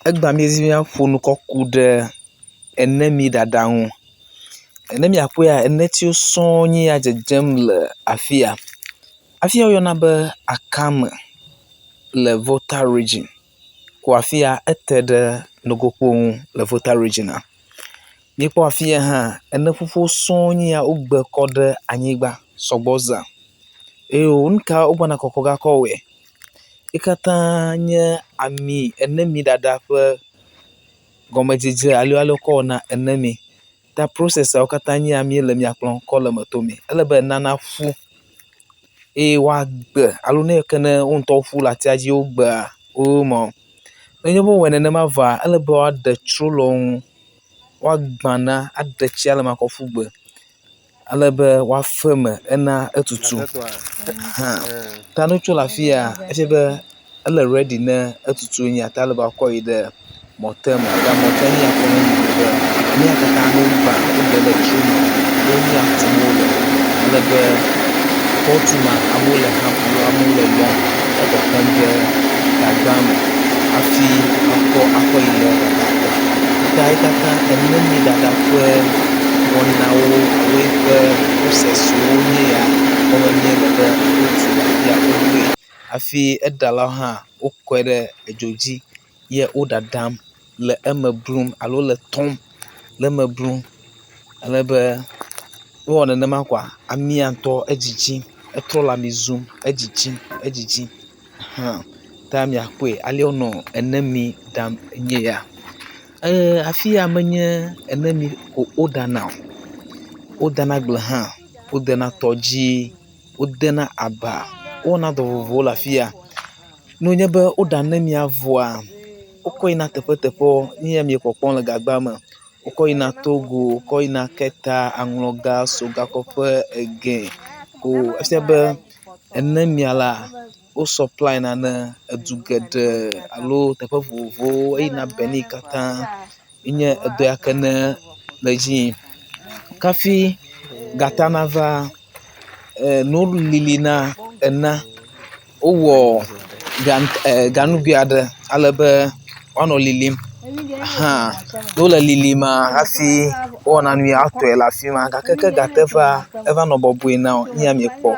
egba miezi ƒo nu kɔku ɖe enemi dada ŋu. Enemi aƒea enetiwo sɔ̃ɔ nye ya dzedzem le afi ya. Afi ya woyɔna be Akame le Volta Region. Ko afi ya ete ɖe Nogokpo ŋu le Volta Regiona. Míekpɔ afi ya hã ene ƒuƒu sɔ̃ɔ nye ya wogbe kɔ ɖe anyigba sɔgbɔ za. Eye nu ka wogbɔna kɔkɔ gakɔ wɔe. Wo katã nye ami enemi dada ƒe gɔmedzedze alo kɔ wɔna enemi. Ta processawo katã nye ya míele mia kplɔm kɔ le Nutome. Ele be enana ƒu eye woagbe alo ne ke ne wo ŋutɔ ƒu le atia dzi wogbea womɔ. Nenye be wowɔe nenema vɔa ele be woaɖe tro le wo ŋu. Woagbã na aɖe tsia le eme akɔ ƒu gbe. Ale be woafe eme ena etutu. Ta ne wotso le afi ya efia be ele ready ne etutu nye ta ele be wakɔ yi ɖe mɔte me. Mɔte nye ya ƒe nu be nu ya katã ne wogbã woɖe le tro me wo nu ya tum wole. Ale be kɔtuma amewo le ham alo amewo le lɔm ekpekpem ɖe gagba me hafi akɔ yi ɖe gagba. Ta wo katã enemi dada ƒe wɔnawo alo eƒe processwo nye ya wɔme nye be wotu afi ya woɖoe hafi eɖalawo hã wokɔe ɖe edzo dzi ye wo ɖaɖam le eme blum alo le tɔm le eme blum. Ale be ne wowɔ nenema koa amia ŋutɔ edzidzim etrɔ le ami zum edzidzim. Ta miakpɔe ale wonɔ enemi ɖam nye ya. Afi ya menye enemi ko woɖana o. Wodana agble hã, wodena tɔdzi, wodena aba, wowɔna dɔ vovovowo le afi ya. Ne wonye be woɖa enemia vɔa wokɔ yina teƒeteƒewo nye ya mie kpɔkpɔm le gagba me. Wokɔ yina Togo, wokɔ yina Keta, Aŋlɔga, Sogakɔƒe, Ege. Ko efia be enemia la wo supply na ne edu geɖe alo teƒe vovovowo eyina Benin katã. Nye edo ya ke ne le edzi yim. Kafi gata nava nulili na ena wowɔ ganugoe aɖe ale be woanɔ lilim. Ne wole lilima hafi wowɔna nu ya wotɔe le afi ma gake ke gata eva nɔ bɔbɔe na o nye ya miekpɔ.